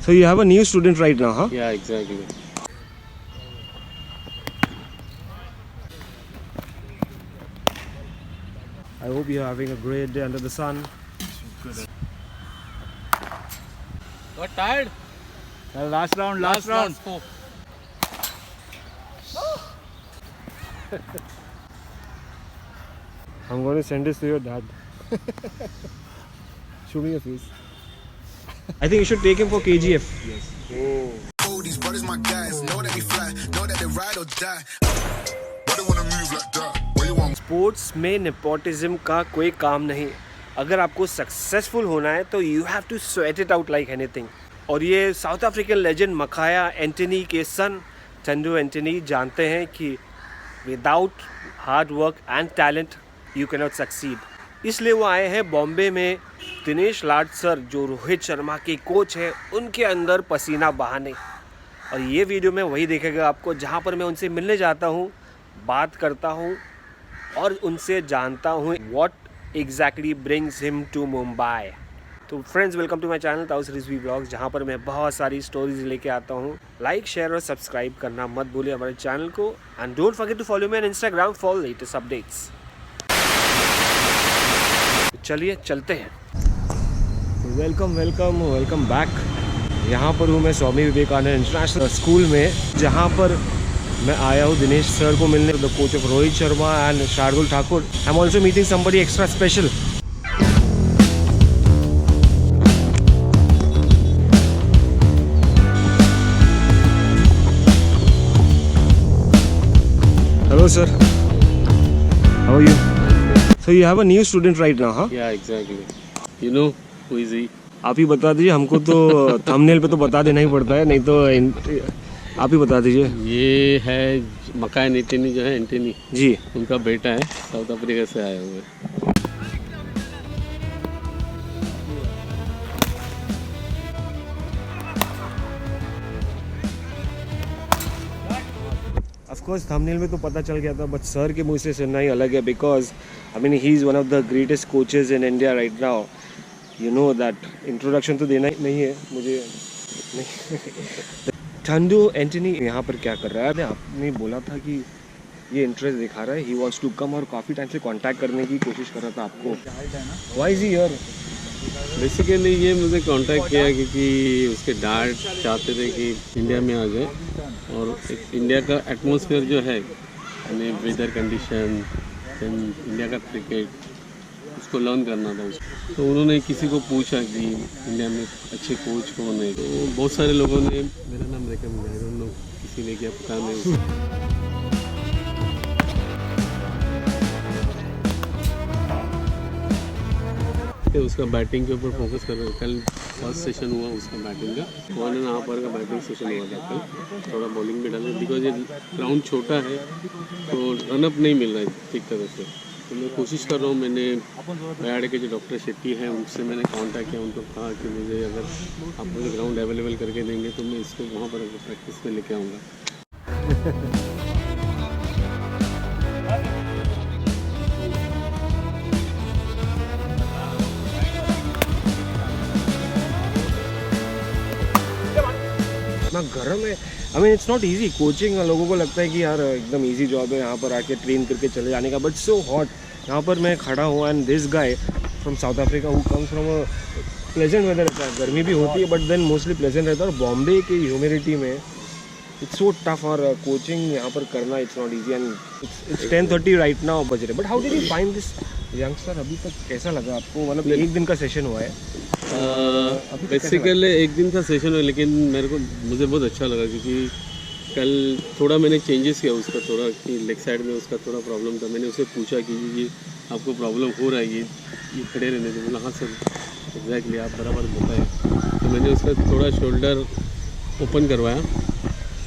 So you have a new student right now, huh? Yeah, exactly. I hope you're having a great day under the sun. Got tired? Last round. Four. I'm going to send this to your dad. Show me your face. I think you should take him for KGF. Yes. Oh, these brothers my guys, know that we fly, know that they ride or die. Why they wanna move like that? Where you want? Sports में nepotism का कोई काम नहीं. अगर आपको successful होना है तो you have to sweat it out like anything. और ये South African legend Makhaya Ntini के सन टंडू एंटनी जानते हैं कि without hard work and talent you can not succeed. इसलिए वो आए हैं बॉम्बे में दिनेश लाड सर जो रोहित शर्मा के कोच है उनके अंदर पसीना बहाने. और ये वीडियो में वही देखेगा आपको जहाँ पर मैं उनसे मिलने जाता हूँ, बात करता हूँ और उनसे जानता हूँ what exactly brings him to Mumbai. तो friends, welcome to my channel Taus Rizvi blogs, जहाँ पर मैं बहुत सारी स्टोरीज लेके आता हूँ. लाइक, शेयर और सब्सक्राइब करना मत भूलिए हमारे चैनल को. And don't forget to follow me on Instagram for latest updates. चलिए चलते हैं. Welcome back. यहाँ पर हूँ मैं स्वामी विवेकानंद इंटरनेशनल स्कूल में, जहाँ पर मैं आया हूँ दिनेश सर को मिलने. The coach of Rohit Sharma and Shardul Thakur. I am also meeting somebody extra special. Hello sir, how are you? So you have a new student right now, huh? Yeah, exactly. You know who is he? आप ही बता दीजिए. हमको तो thumbnail पे तो बता देना ही पड़ता है, नहीं तो आप ही बता दीजिए. ये है मकाया एंटनी जो है एंटनी जी, उनका बेटा है, साउथ अफ्रीका से आया हुआ है. ऑफ कोर्स थंबनेल में तो पता चल गया था, बट सर के मुंह से सुनना ही अलग है. Because I mean he is one of the greatest coaches in India right now. You know that. Introduction तो देना ही नहीं है मुझे. नहीं. टंडू एंटनी यहाँ पर क्या कर रहा है? आपने बोला था कि ये इंटरेस्ट दिखा रहा है, ही वांट्स टू कम, और काफ़ी टाइम से कांटेक्ट करने की कोशिश कर रहा था आपको. Why is he here? Basically ये मुझे कांटेक्ट किया क्योंकि उसके डैड चाहते थे कि इंडिया में आ जाए और एक इंडिया का एटमॉस्फेयर जो है, यानी वेदर कंडीशन, इंडिया का क्रिकेट, उसको लर्न करना था उसको. तो उन्होंने किसी को पूछा कि इंडिया में अच्छे कोच कौन है, तो बहुत सारे लोगों ने मेरा नाम रिकमेंड किया. उन लोग किसी ने किया पता नहीं. उसका बैटिंग के ऊपर फोकस कर रहे हैं. कल फर्स्ट सेशन हुआ उसका बैटिंग का, 1.5 का बैटिंग सेशन हुआ था कल. थोड़ा बॉलिंग भी डाला बिकॉज ये ग्राउंड छोटा है तो रनअप नहीं मिल रहा है ठीक तरह से. तो मैं कोशिश कर रहा हूँ. मैंने बयाड़े के जो डॉक्टर शेट्टी हैं उनसे मैंने कांटेक्ट किया. उनको कहा कि मुझे अगर आप मुझे ग्राउंड अवेलेबल करके देंगे तो मैं इसको वहाँ पर प्रैक्टिस में लेके आऊँगा. इतना गर्म है. I mean it's not easy coaching. लोगों को लगता है कि यार एकदम इजी जॉब है यहाँ पर आके ट्रेन करके चले जाने का, बट सो हॉट. यहाँ पर मैं खड़ा हुआ and this guy from South Africa who comes from a pleasant weather. गर्मी भी होती है बट देन मोस्टली प्लेजेंट रहता है. और बॉम्बे की ह्यूमिडिटी में इट्स सो टफ. और कोचिंग यहाँ पर करना it's not easy. And it's 10:30 right now बज रहे. But how did you find this youngster? अभी तक कैसा लगा आपको? मतलब एक दिन का सेशन हुआ है. बेसिकली एक दिन का सेशन है, लेकिन मुझे बहुत अच्छा लगा क्योंकि कल थोड़ा मैंने चेंजेस किया उसका, थोड़ा कि लेग साइड में उसका थोड़ा प्रॉब्लम था. मैंने उससे पूछा कि ये आपको प्रॉब्लम हो रहा है ये खड़े रहने से. बोला हाँ सर एग्जैक्टली आप बराबर बताएं. तो मैंने उसका थोड़ा शोल्डर ओपन करवाया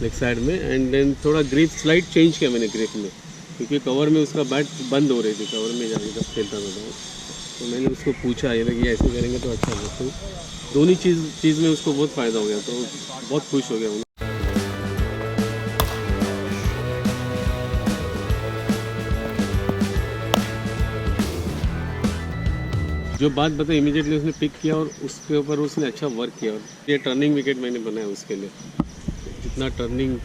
लेग साइड में एंड देन थोड़ा ग्रिप स्लाइड चेंज किया मैंने ग्रिप में, क्योंकि कवर में उसका बैट बंद हो रही थी. कवर में जाके जब खेलता था तो मैंने उसको पूछा ये कि ऐसे करेंगे तो अच्छा होगा. तो दोनों चीज़ में उसको बहुत फ़ायदा हो गया, तो बहुत खुश हो गया. जो बात बताई इमीडिएटली उसने पिक किया और उसके ऊपर उसने अच्छा वर्क किया और ये टर्निंग विकेट मैंने बनाया उसके लिए। जितना टर्निंग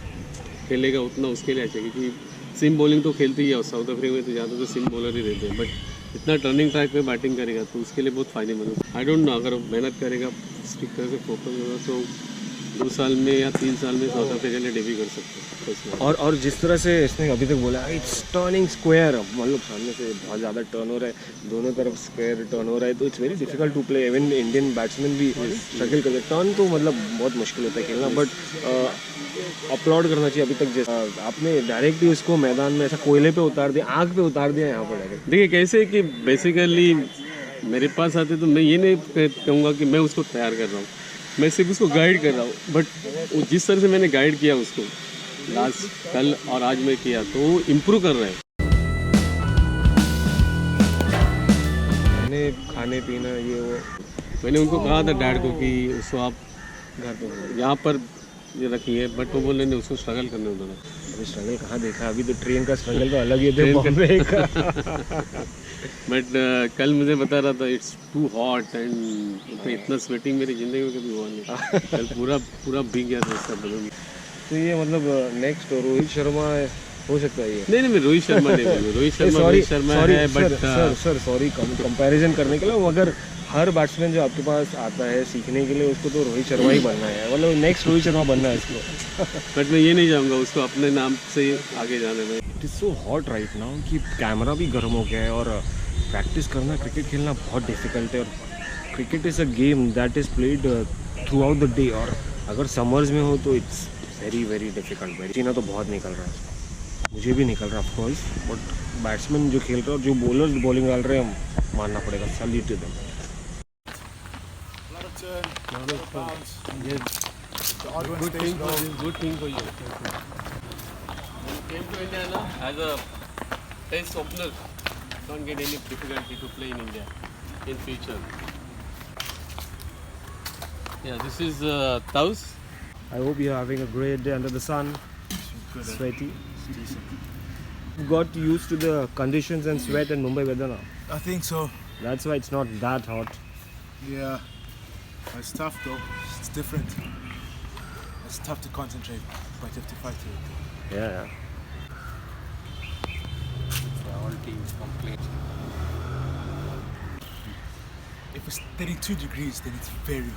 खेलेगा उतना उसके लिए अच्छा, क्योंकि सिम बॉलिंग तो खेलती ही है और साउथ अफ्रीका में तो ज़्यादा तो सिम बॉलर ही रहते हैं, बट इतना टर्निंग ट्रैक पे बैटिंग करेगा तो उसके लिए बहुत फ़ायदेमंद है। आई डोंट नो, अगर मेहनत करेगा, ठीक तरह से फोकस होगा तो 2 साल में या 3 साल में साउथ अफ्रीका के लिए डेब्यू कर सकते हैं। और जिस तरह से इसने अभी तक बोला इट्स टर्निंग स्क्वायर, मतलब सामने से बहुत ज़्यादा टर्न हो रहा है, दोनों तरफ स्क्वायर टर्न हो रहा है, तो it's very difficult to play. Even Indian batsman भी स्ट्रगल करते हैं। टर्न तो मतलब बहुत मुश्किल होता है खेलना, बट अपलॉड करना चाहिए। अभी तक जैसा आपने डायरेक्टली उसको मैदान में ऐसा कोयले पे उतार दिया, आग पे उतार दिया यहाँ पर डायरेक्ट। देखिए कैसे कि बेसिकली मेरे पास आते तो मैं ये नहीं कहूँगा कि मैं उसको तैयार कर रहा हूँ, मैं सिर्फ उसको गाइड कर रहा हूँ, बट जिस तरह से मैंने गाइड किया उसको लास्ट कल और आज में किया तो वो इम्प्रूव कर रहा है। खाने पीना ये वो मैंने उनको कहा था डैड को कि उसको आप घर पे यहाँ पर ये रखिए, बट वो बोले नहीं, उसको स्ट्रगल करने होता था। अभी स्ट्रगल कहाँ देखा, अभी तो ट्रेन का स्ट्रगल तो अलग ही थे बॉम्बे का। बट कल मुझे बता रहा था इट्स टू हॉट एंड इतना स्वेटिंग मेरी ज़िंदगी में कभी हुआ नहीं। कल पूरा भीग गया था उसका बदन। तो ये मतलब नेक्स्ट रोहित शर्मा हो सकता है ये? नहीं मैं रोहित शर्मा नहीं बोलूँ, रोहित शर्मा है, बट सर सॉरी कंपैरिजन करने के लिए, अगर हर बैट्समैन जो आपके पास आता है सीखने के लिए उसको तो रोहित शर्मा ही बनना है, मतलब नेक्स्ट रोहित शर्मा बनना है इसको। बट मैं ये नहीं चाहूँगा उसको अपने नाम से आगे जाने में। It is so hot right now कि कैमरा भी गर्म हो गया है और प्रैक्टिस करना, क्रिकेट खेलना बहुत डिफिकल्ट है। और cricket is a game that is played through out the day, और अगर समर्स में हो तो इट्स वेरी वेरी डिफिकल्ट। पसीना तो बहुत निकल रहा है, मुझे भी निकल रहा है ऑफकोर्स, बट बैट्समैन जो खेल रहे हैं और जो बॉलर्स बॉलिंग डाल रहे हैं, मानना पड़ेगा, salute to them. Good thing for you. When you came to India now, as a test opener, don't get any difficulty to play in India in future. Yeah, this is Taus. I hope you're having a great day under the sun. Sweaty. You got used to the conditions and sweat in Mumbai weather now. I think so. That's why it's not that hot. Yeah. It's tough though. It's different. It's tough to concentrate, but you have to fight through it. Yeah. All teams complain. If it's 32 degrees, then it's very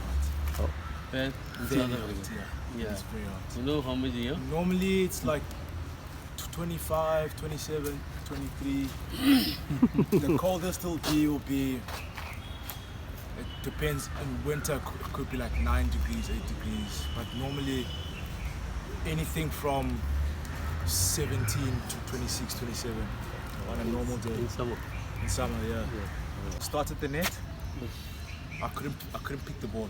hot. Well, Very hot, yeah. It's very hot. You know how much here? Normally it's like 25, 27, 23. The coldest will be, it depends, in winter it could be like 9 degrees, 8 degrees. But normally anything from 17 to 26, 27 on a normal day. In summer. In summer, yeah. Started the net, I couldn't pick the ball.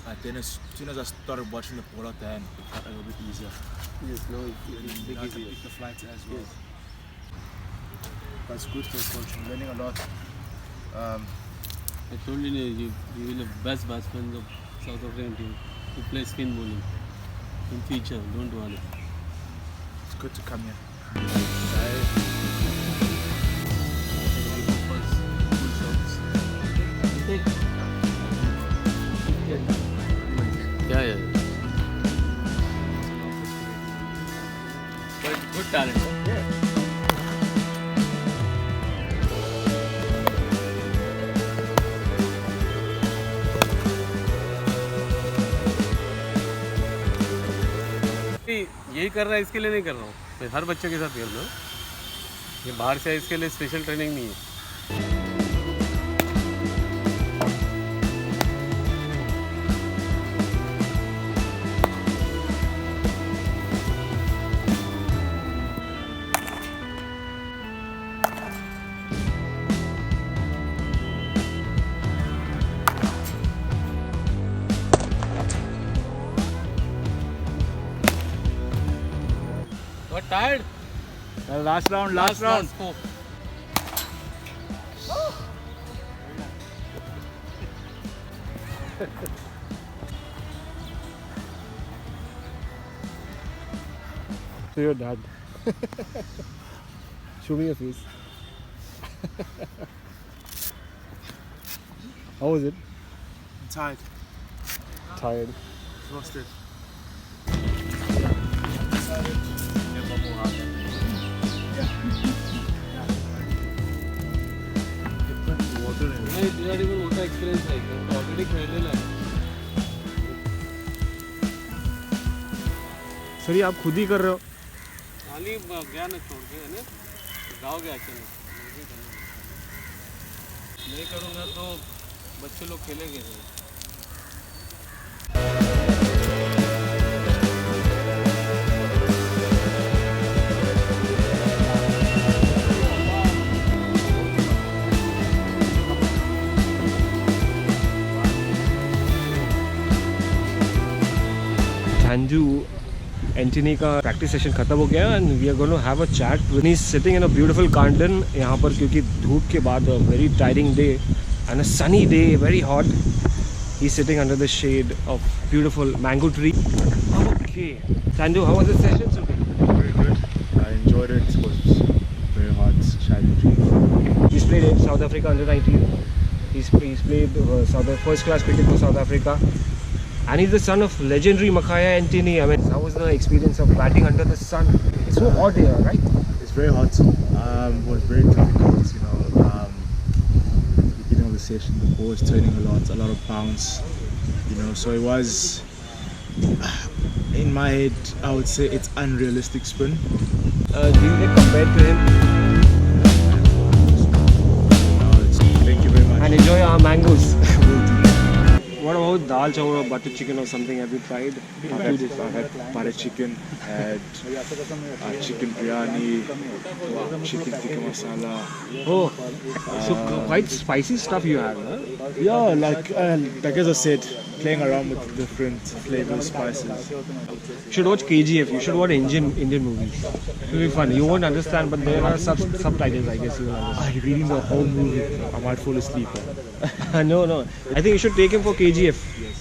And then as soon as I started watching the ball out the hand, it got a little bit easier. Yes, no, it's big I could easier. pick the flights as well. But it's good for coach. I'm learning a lot. I told you, you will the best batsman of South African team to play spin bowling in future. Don't worry. It's good to come here. Yeah. But good talent. यही कर रहा है, इसके लिए नहीं कर रहा हूँ मैं, हर बच्चे के साथ खेल रहा हूँ। ये बाहर से है, इसके लिए स्पेशल ट्रेनिंग नहीं है। Got tired? Last round. Smoke. So your dad. Show me your face. How was it? I'm tired. Tired. Exhausted. नाही तुझ्यासाठी पण मोठा एक्सपिरियन्स आहे का ऑलरेडी खेळलेला आहे सर ये आप खुद ही कर रहे हो? खाली गया ना छोड़ के है ना जाओगे अकेले नहीं करूँगा तो बच्चे लोग खेलेंगे नहीं Sanju एंटनी का प्रैक्टिस सेशन खत्म हो गया and we are going to have a chat when he is sitting in a beautiful garden यहाँ पर क्योंकि धूप के बाद very tiring day and a sunny day very hot he is sitting under the shade of beautiful mango tree okay Sanju how was the session today Very good. I enjoyed it. It was very hard, challenging. he's played in South Africa under 19 he's played first class cricket for South Africa and he's the son of legendary Makaya Antony. I mean, how was the experience of batting under the sun? It's so hot here, right? It's very hot. It was very difficult, you know. At the beginning of the session, the ball was turning a lot of bounce, you know. So it was, in my head, I would say it's unrealistic spin. Do you get compared to him? Thank you very much. And enjoy our mangoes. What about dal chawal or butter chicken or something? Have you tried? I had butter chicken, had chicken biryani, chicken tikka masala. Oh, so quite spicy stuff you have, huh? Yeah, like as I said, playing around with different flavors, spices. You should watch KGF. You should watch Indian movies. It will be fun. You won't understand, but there are subtitles. I guess you will understand. Reading the whole movie, I might fall asleep. No. I think you should take him for KGF. Yes.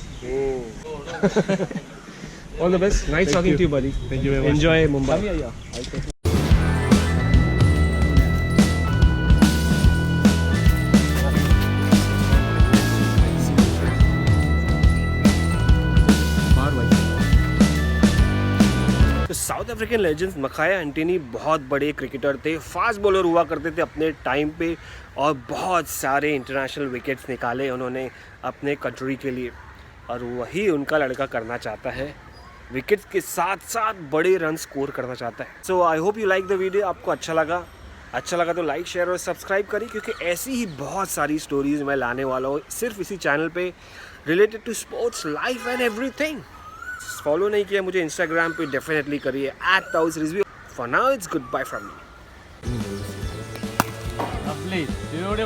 All the best. Nice talking to you, buddy. Thank you very much. Enjoy Mumbai. South African legends Makhaya Ntini बहुत बड़े cricketer थे, fast bowler हुआ करते थे अपने time पे और बहुत सारे इंटरनेशनल विकेट्स निकाले उन्होंने अपने कंट्री के लिए और वही उनका लड़का करना चाहता है, विकेट्स के साथ साथ बड़े रन स्कोर करना चाहता है। So I hope you like the video. आपको अच्छा लगा तो लाइक शेयर और सब्सक्राइब करिए क्योंकि ऐसी ही बहुत सारी स्टोरीज़ मैं लाने वाला हूँ सिर्फ इसी चैनल पे related to sports, life and everything. Follow नहीं किया मुझे इंस्टाग्राम पे डेफिनेटली करिए @tausrizvi। For now it's good bye from me. Please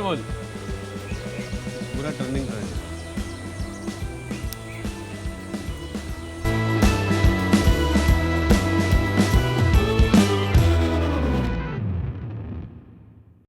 बोल पूरा टर्निंग